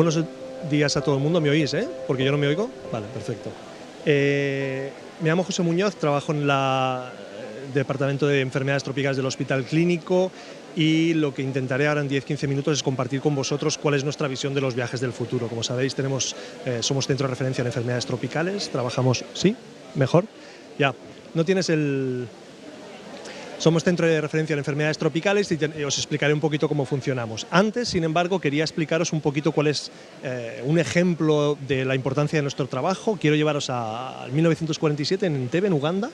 Buenos días a todo el mundo. ¿Me oís, Porque yo no me oigo. Vale, perfecto. Me llamo José Muñoz, trabajo en el Departamento de Enfermedades Tropicales del Hospital Clínico y lo que intentaré ahora en 10-15 minutos es compartir con vosotros cuál es nuestra visión de los viajes del futuro. Como sabéis, somos centro de referencia en enfermedades tropicales, trabajamos... ¿Sí? ¿Mejor? Ya. No tienes el... Somos centro de referencia en enfermedades tropicales y os explicaré un poquito cómo funcionamos. Antes, sin embargo, quería explicaros un poquito cuál es un ejemplo de la importancia de nuestro trabajo. Quiero llevaros al 1947 en Entebbe, en Uganda,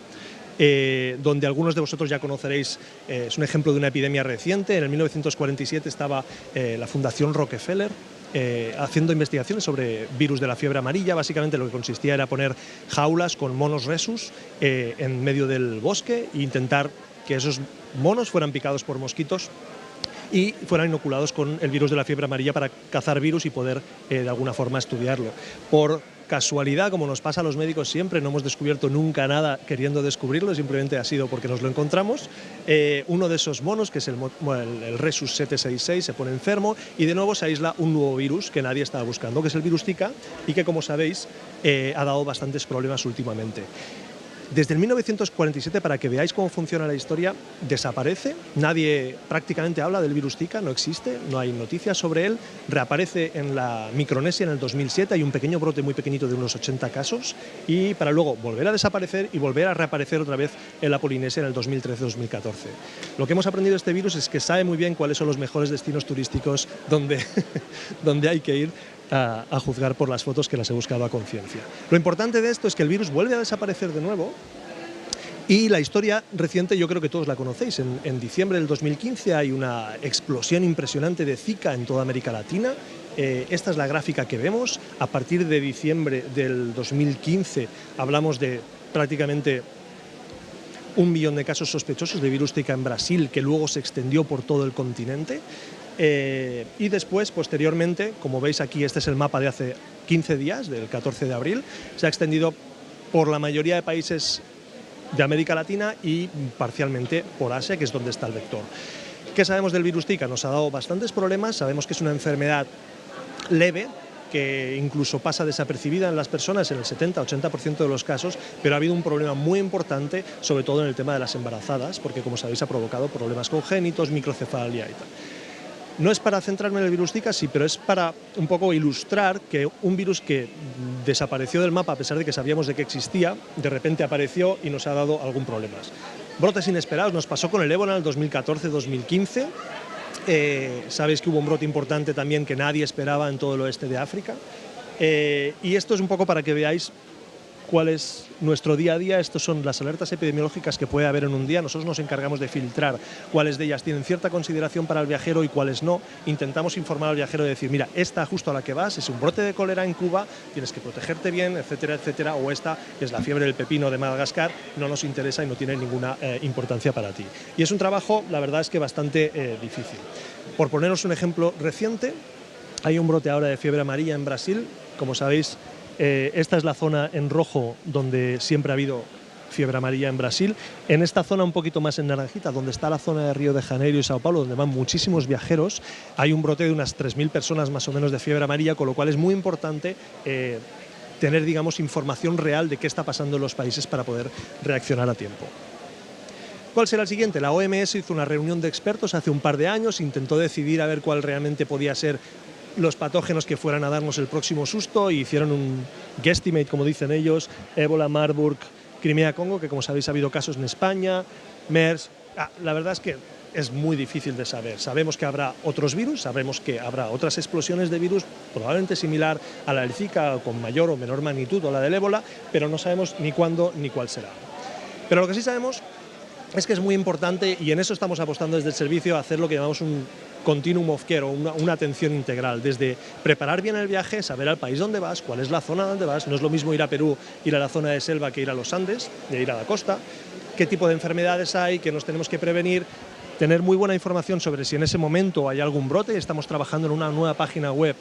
donde algunos de vosotros ya conoceréis, es un ejemplo de una epidemia reciente. En el 1947 estaba la Fundación Rockefeller haciendo investigaciones sobre virus de la fiebre amarilla. Básicamente lo que consistía era poner jaulas con monos rhesus en medio del bosque e intentar que esos monos fueran picados por mosquitos y fueran inoculados con el virus de la fiebre amarilla para cazar virus y poder de alguna forma estudiarlo. Por casualidad, como nos pasa a los médicos siempre, no hemos descubierto nunca nada queriendo descubrirlo, simplemente ha sido porque nos lo encontramos. Uno de esos monos, que es el Rhesus 766, se pone enfermo y de nuevo se aísla un nuevo virus que nadie estaba buscando, que es el virus Zika y que, como sabéis, ha dado bastantes problemas últimamente. Desde el 1947, para que veáis cómo funciona la historia, desaparece, nadie prácticamente habla del virus Zika, no existe, no hay noticias sobre él, reaparece en la Micronesia en el 2007, hay un pequeño brote muy pequeñito de unos 80 casos, y para luego volver a desaparecer y volver a reaparecer otra vez en la Polinesia en el 2013-2014. Lo que hemos aprendido de este virus es que sabe muy bien cuáles son los mejores destinos turísticos donde hay que ir a juzgar por las fotos que las he buscado a conciencia. Lo importante de esto es que el virus vuelve a desaparecer de nuevo y la historia reciente yo creo que todos la conocéis. En diciembre del 2015 hay una explosión impresionante de Zika en toda América Latina. Esta es la gráfica que vemos. A partir de diciembre del 2015 hablamos de prácticamente 1 millón de casos sospechosos de virus Zika en Brasil, que luego se extendió por todo el continente. Y después, posteriormente, como veis aquí, este es el mapa de hace 15 días, del 14 de abril, se ha extendido por la mayoría de países de América Latina y parcialmente por Asia, que es donde está el vector. ¿Qué sabemos del virus Zika? Nos ha dado bastantes problemas, sabemos que es una enfermedad leve, que incluso pasa desapercibida en las personas en el 70-80% de los casos, pero ha habido un problema muy importante, sobre todo en el tema de las embarazadas, porque como sabéis ha provocado problemas congénitos, microcefalia y tal. No es para centrarme en el virus Zika, sí, pero es para un poco ilustrar que un virus que desapareció del mapa a pesar de que sabíamos de que existía, de repente apareció y nos ha dado algún problema. Brotes inesperados, nos pasó con el ébola en el 2014-2015, sabéis que hubo un brote importante también que nadie esperaba en todo el oeste de África, y esto es un poco para que veáis cuál es nuestro día a día. Estos son las alertas epidemiológicas que puede haber en un día. Nosotros nos encargamos de filtrar cuáles de ellas tienen cierta consideración para el viajero y cuáles no. Intentamos informar al viajero de decir, mira, esta justo a la que vas es un brote de cólera en Cuba, tienes que protegerte bien, etcétera, etcétera, o esta es la fiebre del pepino de Madagascar, no nos interesa y no tiene ninguna importancia para ti. Y es un trabajo, la verdad es que bastante difícil. Por poneros un ejemplo reciente, hay un brote ahora de fiebre amarilla en Brasil, como sabéis. Esta es la zona en rojo donde siempre ha habido fiebre amarilla en Brasil. En esta zona un poquito más en naranjita, donde está la zona de Río de Janeiro y Sao Paulo, donde van muchísimos viajeros, hay un brote de unas 3.000 personas más o menos de fiebre amarilla, con lo cual es muy importante tener, digamos, información real de qué está pasando en los países para poder reaccionar a tiempo. ¿Cuál será el siguiente? La OMS hizo una reunión de expertos hace un par de años, intentó decidir a ver cuál realmente podía ser los patógenos que fueran a darnos el próximo susto y hicieron un guesstimate, como dicen ellos, ébola, Marburg, Crimea-Congo, que como sabéis ha habido casos en España, MERS. La verdad es que es muy difícil de saber. Sabemos que habrá otros virus, sabemos que habrá otras explosiones de virus, probablemente similar a la del Zika, con mayor o menor magnitud, o la del ébola, pero no sabemos ni cuándo ni cuál será. Pero lo que sí sabemos es que es muy importante, y en eso estamos apostando desde el servicio, a hacer lo que llamamos un continuum of care, o una atención integral, desde preparar bien el viaje, saber al país donde vas, cuál es la zona donde vas. No es lo mismo ir a Perú, ir a la zona de selva, que ir a los Andes, de ir a la costa, qué tipo de enfermedades hay, qué nos tenemos que prevenir, tener muy buena información sobre si en ese momento hay algún brote. Estamos trabajando en una nueva página web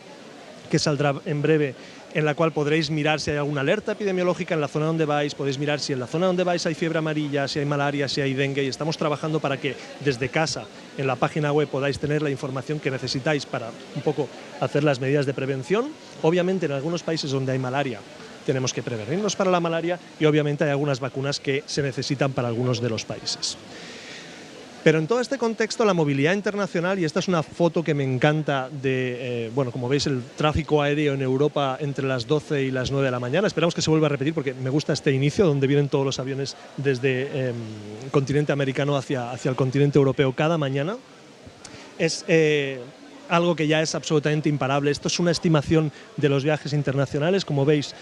que saldrá en breve, en la cual podréis mirar si hay alguna alerta epidemiológica en la zona donde vais, podéis mirar si en la zona donde vais hay fiebre amarilla, si hay malaria, si hay dengue, y estamos trabajando para que desde casa, en la página web, podáis tener la información que necesitáis para un poco hacer las medidas de prevención. Obviamente en algunos países donde hay malaria tenemos que prevenirnos para la malaria y obviamente hay algunas vacunas que se necesitan para algunos de los países. Pero en todo este contexto, la movilidad internacional, y esta es una foto que me encanta de, bueno, como veis, el tráfico aéreo en Europa entre las 12 y las 9 de la mañana. Esperamos que se vuelva a repetir porque me gusta este inicio, donde vienen todos los aviones desde el continente americano hacia el continente europeo cada mañana. Es algo que ya es absolutamente imparable. Esto es una estimación de los viajes internacionales. Como veis,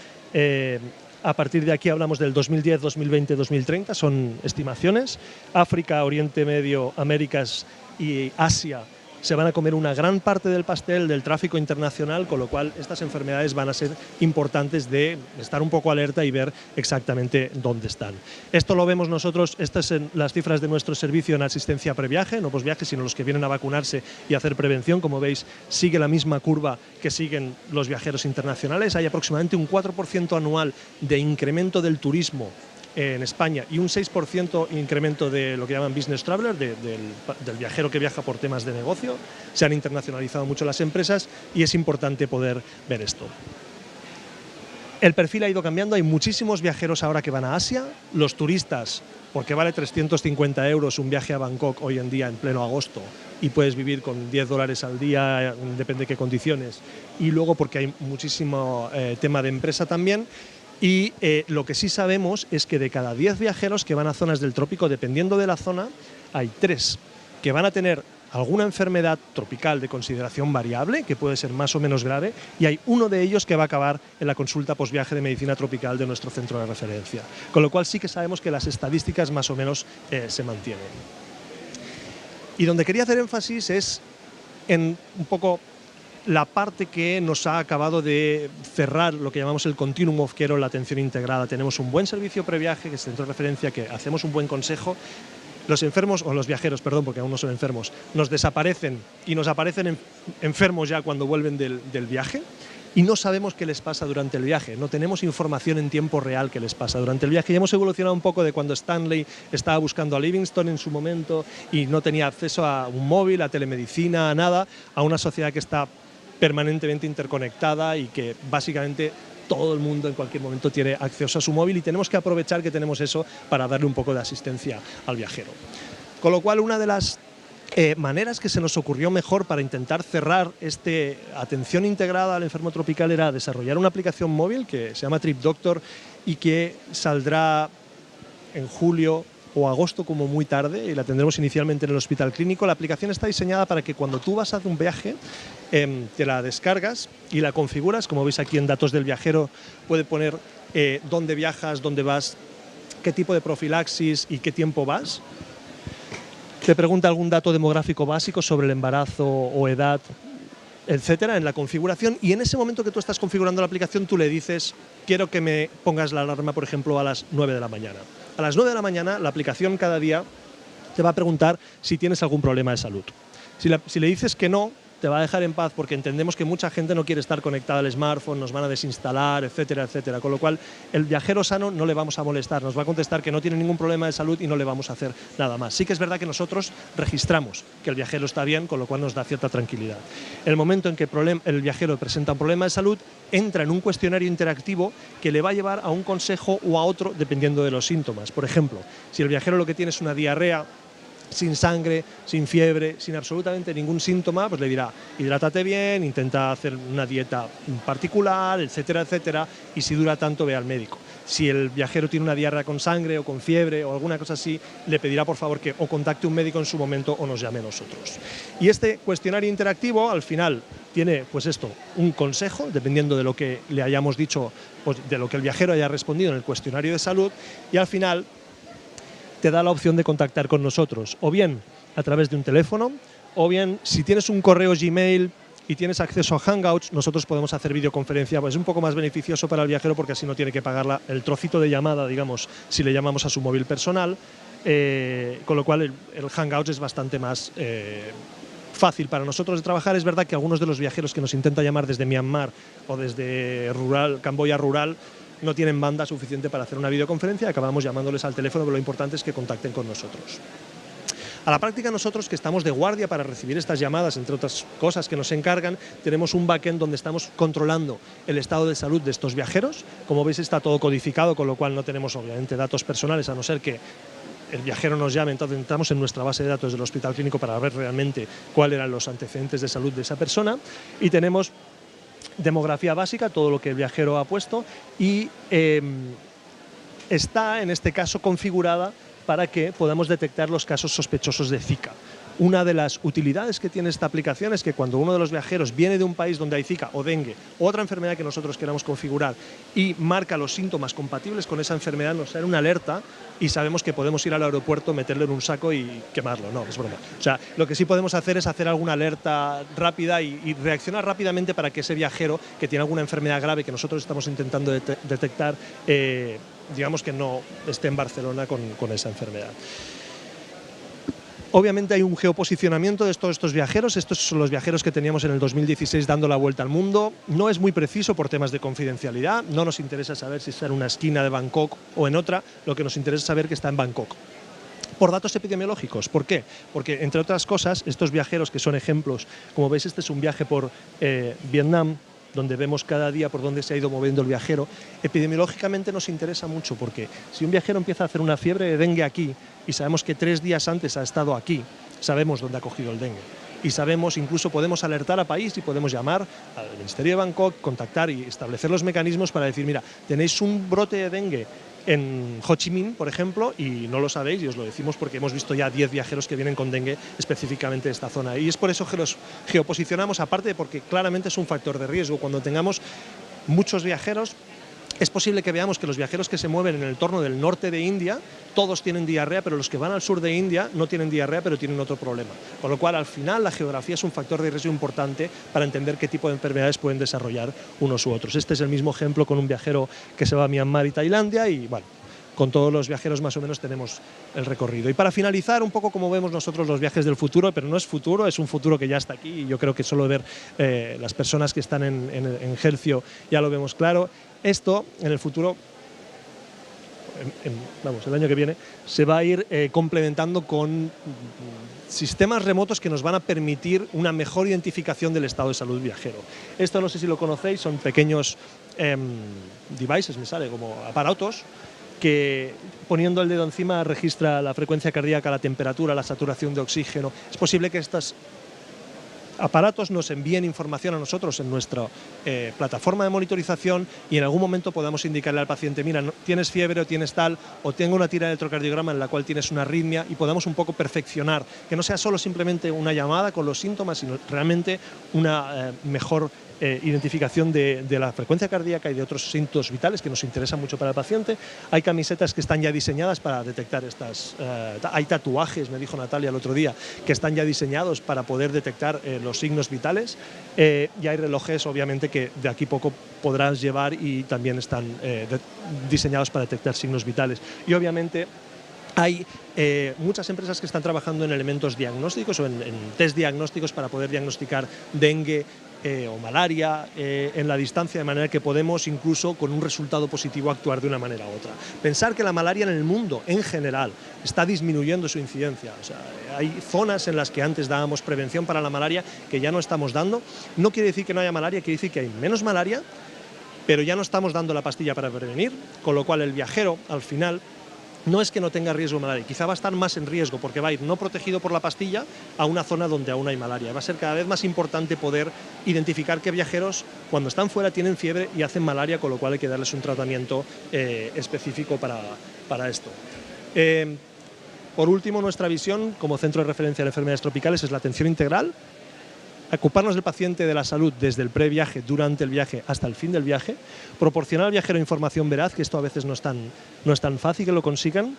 a partir de aquí hablamos del 2010, 2020, 2030, son estimaciones. África, Oriente Medio, Américas y Asia se van a comer una gran parte del pastel del tráfico internacional, con lo cual estas enfermedades van a ser importantes de estar un poco alerta y ver exactamente dónde están. Esto lo vemos nosotros, estas son las cifras de nuestro servicio en asistencia previaje, no posviaje, sino los que vienen a vacunarse y a hacer prevención. Como veis, sigue la misma curva que siguen los viajeros internacionales. Hay aproximadamente un 4% anual de incremento del turismo en España y un 6% incremento de lo que llaman business traveler, del viajero que viaja por temas de negocio. Se han internacionalizado mucho las empresas y es importante poder ver esto. El perfil ha ido cambiando, hay muchísimos viajeros ahora que van a Asia, los turistas, porque vale 350 euros un viaje a Bangkok hoy en día en pleno agosto y puedes vivir con 10 dólares al día, depende de qué condiciones, y luego porque hay muchísimo tema de empresa también. Y lo que sí sabemos es que de cada 10 viajeros que van a zonas del trópico, dependiendo de la zona, hay 3 que van a tener alguna enfermedad tropical de consideración variable, que puede ser más o menos grave, y hay uno de ellos que va a acabar en la consulta posviaje de medicina tropical de nuestro centro de referencia. Con lo cual sí que sabemos que las estadísticas más o menos se mantienen. Y donde quería hacer énfasis es en un poco la parte que nos ha acabado de cerrar lo que llamamos el Continuum of Care, o la atención integrada. Tenemos un buen servicio previaje, que es centro de referencia, que hacemos un buen consejo. Los enfermos, o los viajeros, perdón, porque aún no son enfermos, nos desaparecen y nos aparecen enfermos ya cuando vuelven del viaje, y no sabemos qué les pasa durante el viaje, no tenemos información en tiempo real qué les pasa durante el viaje. Y hemos evolucionado un poco de cuando Stanley estaba buscando a Livingstone en su momento y no tenía acceso a un móvil, a telemedicina, a nada, a una sociedad que está permanentemente interconectada y que básicamente todo el mundo en cualquier momento tiene acceso a su móvil, y tenemos que aprovechar que tenemos eso para darle un poco de asistencia al viajero. Con lo cual, una de las maneras que se nos ocurrió mejor para intentar cerrar esta atención integrada al enfermo tropical era desarrollar una aplicación móvil que se llama Trip Doctor y que saldrá en julio o agosto como muy tarde, y la tendremos inicialmente en el hospital clínico. La aplicación está diseñada para que cuando tú vas a hacer un viaje, te la descargas y la configuras. Como veis aquí en datos del viajero, puede poner dónde viajas, dónde vas, qué tipo de profilaxis y qué tiempo vas. Te pregunta algún dato demográfico básico sobre el embarazo o edad, etcétera, en la configuración, y en ese momento que tú estás configurando la aplicación, tú le dices: quiero que me pongas la alarma, por ejemplo, a las 9 de la mañana. A las 9 de la mañana, la aplicación cada día te va a preguntar si tienes algún problema de salud. Si le dices que no, te va a dejar en paz, porque entendemos que mucha gente no quiere estar conectada al smartphone, nos van a desinstalar, etcétera, etcétera. Con lo cual, el viajero sano no le vamos a molestar, nos va a contestar que no tiene ningún problema de salud y no le vamos a hacer nada más. Sí que es verdad que nosotros registramos que el viajero está bien, con lo cual nos da cierta tranquilidad. El momento en que el viajero presenta un problema de salud, entra en un cuestionario interactivo que le va a llevar a un consejo o a otro dependiendo de los síntomas. Por ejemplo, si el viajero lo que tiene es una diarrea sin sangre, sin fiebre, sin absolutamente ningún síntoma, pues le dirá: hidrátate bien, intenta hacer una dieta particular, etcétera, etcétera, y si dura tanto, ve al médico. Si el viajero tiene una diarrea con sangre o con fiebre o alguna cosa así, le pedirá por favor que o contacte un médico en su momento o nos llame a nosotros. Y este cuestionario interactivo al final tiene, pues esto, un consejo, dependiendo de lo que le hayamos dicho, pues de lo que el viajero haya respondido en el cuestionario de salud, y al final te da la opción de contactar con nosotros, o bien a través de un teléfono, o bien si tienes un correo Gmail y tienes acceso a Hangouts, nosotros podemos hacer videoconferencia. Pues es un poco más beneficioso para el viajero, porque así no tiene que pagar el trocito de llamada, digamos, si le llamamos a su móvil personal, con lo cual el Hangouts es bastante más fácil para nosotros de trabajar. Es verdad que algunos de los viajeros que nos intentan llamar desde Myanmar o desde Camboya rural no tienen banda suficiente para hacer una videoconferencia y acabamos llamándoles al teléfono, pero lo importante es que contacten con nosotros. A la práctica, nosotros que estamos de guardia para recibir estas llamadas, entre otras cosas que nos encargan, tenemos un backend donde estamos controlando el estado de salud de estos viajeros. Como veis, está todo codificado, con lo cual no tenemos obviamente datos personales, a no ser que el viajero nos llame. Entonces entramos en nuestra base de datos del Hospital Clínico para ver realmente cuáles eran los antecedentes de salud de esa persona, y tenemos demografía básica, todo lo que el viajero ha puesto, y está en este caso configurada para que podamos detectar los casos sospechosos de Zika. Una de las utilidades que tiene esta aplicación es que cuando uno de los viajeros viene de un país donde hay Zika o dengue o otra enfermedad que nosotros queramos configurar y marca los síntomas compatibles con esa enfermedad, nos sale una alerta y sabemos que podemos ir al aeropuerto, meterlo en un saco y quemarlo. No, es broma. O sea, lo que sí podemos hacer es hacer alguna alerta rápida y reaccionar rápidamente para que ese viajero que tiene alguna enfermedad grave que nosotros estamos intentando detectar, digamos que no esté en Barcelona con esa enfermedad. Obviamente hay un geoposicionamiento de todos estos viajeros. Estos son los viajeros que teníamos en el 2016 dando la vuelta al mundo. No es muy preciso por temas de confidencialidad. No nos interesa saber si está en una esquina de Bangkok o en otra. Lo que nos interesa es saber que está en Bangkok. Por datos epidemiológicos. ¿Por qué? Porque, entre otras cosas, estos viajeros que son ejemplos, como veis, este es un viaje por Vietnam, donde vemos cada día por dónde se ha ido moviendo el viajero. Epidemiológicamente nos interesa mucho, porque si un viajero empieza a hacer una fiebre de dengue aquí y sabemos que 3 días antes ha estado aquí, sabemos dónde ha cogido el dengue. Y sabemos, incluso podemos alertar a país y podemos llamar al Ministerio de Bangkok, contactar y establecer los mecanismos para decir, mira, tenéis un brote de dengue en Ho Chi Minh, por ejemplo, y no lo sabéis, y os lo decimos porque hemos visto ya 10 viajeros que vienen con dengue específicamente de esta zona. Y es por eso que los geoposicionamos, aparte de porque claramente es un factor de riesgo. Cuando tengamos muchos viajeros, es posible que veamos que los viajeros que se mueven en el entorno del norte de India, todos tienen diarrea, pero los que van al sur de India no tienen diarrea, pero tienen otro problema. Con lo cual, al final, la geografía es un factor de riesgo importante para entender qué tipo de enfermedades pueden desarrollar unos u otros. Este es el mismo ejemplo con un viajero que se va a Myanmar y Tailandia y, bueno, con todos los viajeros más o menos tenemos el recorrido. Y para finalizar, un poco como vemos nosotros los viajes del futuro, pero no es futuro, es un futuro que ya está aquí, y yo creo que solo ver las personas que están en Helcio ya lo vemos claro. Esto, en el futuro, vamos, el año que viene, se va a ir complementando con sistemas remotos que nos van a permitir una mejor identificación del estado de salud viajero. Esto no sé si lo conocéis, son pequeños devices, me sale, como aparatos, que poniendo el dedo encima registra la frecuencia cardíaca, la temperatura, la saturación de oxígeno. Es posible que estos aparatos nos envíen información a nosotros en nuestra plataforma de monitorización y en algún momento podamos indicarle al paciente, mira, tienes fiebre o tienes tal, o tengo una tira de electrocardiograma en la cual tienes una arritmia, y podamos un poco perfeccionar, que no sea solo simplemente una llamada con los síntomas, sino realmente una mejor identificación de la frecuencia cardíaca y de otros síntomas vitales que nos interesan mucho para el paciente. Hay camisetas que están ya diseñadas para detectar estas, hay tatuajes, me dijo Natalia el otro día, que están ya diseñados para poder detectar los signos vitales, y hay relojes, obviamente, que de aquí poco podrás llevar y también están diseñados para detectar signos vitales. Y obviamente hay muchas empresas que están trabajando en elementos diagnósticos o en test diagnósticos para poder diagnosticar dengue o malaria en la distancia, de manera que podemos incluso con un resultado positivo actuar de una manera u otra. Pensar que la malaria en el mundo en general está disminuyendo su incidencia. O sea, hay zonas en las que antes dábamos prevención para la malaria que ya no estamos dando. No quiere decir que no haya malaria, quiere decir que hay menos malaria, pero ya no estamos dando la pastilla para prevenir, con lo cual el viajero al final no es que no tenga riesgo de malaria, quizá va a estar más en riesgo porque va a ir no protegido por la pastilla a una zona donde aún hay malaria. Va a ser cada vez más importante poder identificar qué viajeros cuando están fuera tienen fiebre y hacen malaria, con lo cual hay que darles un tratamiento específico para esto. Por último, nuestra visión como centro de referencia de enfermedades tropicales es la atención integral, ocuparnos del paciente, de la salud desde el previaje, durante el viaje hasta el fin del viaje, proporcionar al viajero información veraz, que esto a veces no es tan fácil que lo consigan.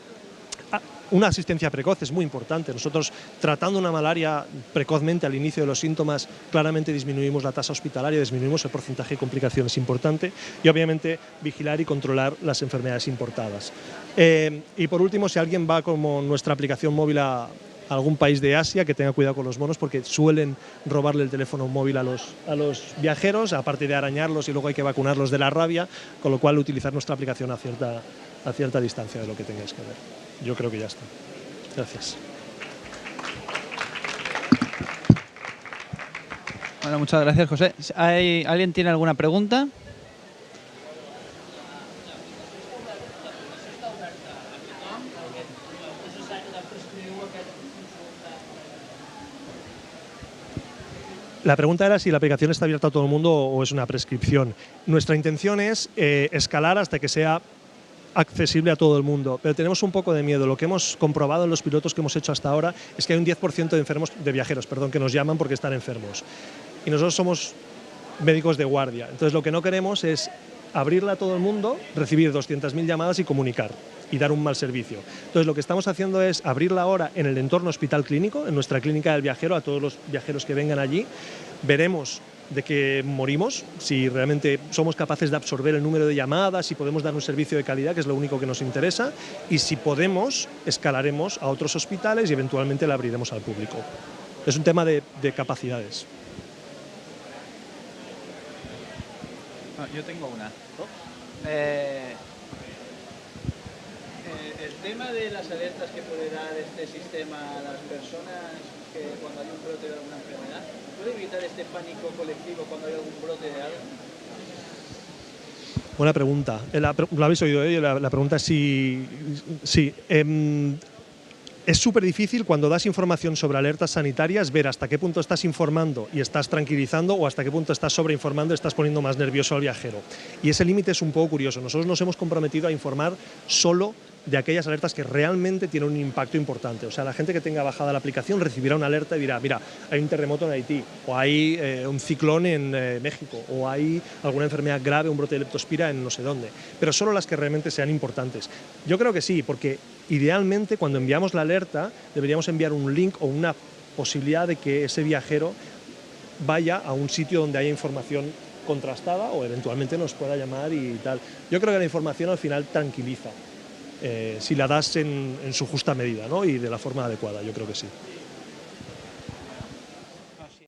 Una asistencia precoz es muy importante. Nosotros, tratando una malaria precozmente al inicio de los síntomas, claramente disminuimos la tasa hospitalaria, disminuimos el porcentaje de complicaciones importante, y obviamente vigilar y controlar las enfermedades importadas. Y por último, si alguien va como nuestra aplicación móvil a algún país de Asia que tenga cuidado con los monos porque suelen robarle el teléfono móvil a los viajeros, aparte de arañarlos y luego hay que vacunarlos de la rabia, con lo cual utilizar nuestra aplicación a cierta distancia de lo que tengáis que ver. Yo creo que ya está. Gracias. Bueno, muchas gracias, José. ¿Alguien tiene alguna pregunta? La pregunta era si la aplicación está abierta a todo el mundo o es una prescripción. Nuestra intención es escalar hasta que sea accesible a todo el mundo, pero tenemos un poco de miedo. Lo que hemos comprobado en los pilotos que hemos hecho hasta ahora es que hay un 10% de viajeros que nos llaman porque están enfermos. Y nosotros somos médicos de guardia. Entonces lo que no queremos es abrirla a todo el mundo, recibir 200.000 llamadas y comunicar y dar un mal servicio. Entonces lo que estamos haciendo es abrirla ahora en el entorno hospital clínico, en nuestra clínica del viajero, a todos los viajeros que vengan allí. Veremos de que morimos, si realmente somos capaces de absorber el número de llamadas, si podemos dar un servicio de calidad, que es lo único que nos interesa, y si podemos, escalaremos a otros hospitales y eventualmente la abriremos al público. Es un tema de capacidades. Yo tengo una. El tema de las alertas que puede dar este sistema a las personas que cuando hay un brote de alguna enfermedad, ¿puede evitar este pánico colectivo cuando hay algún brote de algo? Buena pregunta. Lo habéis oído, ¿eh? La pregunta es sí. Es súper difícil cuando das información sobre alertas sanitarias ver hasta qué punto estás informando y estás tranquilizando o hasta qué punto estás sobreinformando y estás poniendo más nervioso al viajero. Y ese límite es un poco curioso. Nosotros nos hemos comprometido a informar solo de aquellas alertas que realmente tienen un impacto importante. O sea, la gente que tenga bajada la aplicación recibirá una alerta y dirá, mira, hay un terremoto en Haití, o hay un ciclón en México, o hay alguna enfermedad grave, un brote de leptospira en no sé dónde. Pero solo las que realmente sean importantes. Yo creo que sí, porque idealmente cuando enviamos la alerta deberíamos enviar un link o una posibilidad de que ese viajero vaya a un sitio donde haya información contrastada o eventualmente nos pueda llamar y tal. Yo creo que la información al final tranquiliza. Si la das en su justa medida, ¿no? Y de la forma adecuada, yo creo que sí.